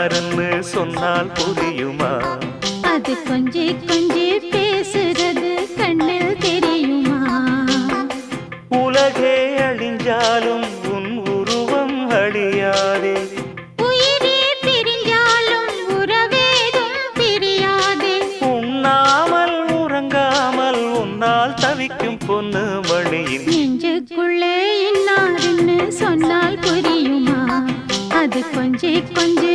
இன்னாருன்னு சொன்னால் புரியுமா? அது கொஞ்சி கொஞ்சி பேசுறது கண்ணில் தெரியுமா? உலகே அழிஞ்சாலும் உன் உருவம் அழியாதே. உயிரே பிரிஞ்சாலும் உறவேதும் பிரியாதே. உண்ணாமல் உறங்காமல் உன்னால் தவிக்கும் பொண்ணு மணியின் நெஞ்சுக்குள்ளே இன்னாருன்னு சொன்னால் புரியுமா? அது கொஞ்சி கொஞ்சி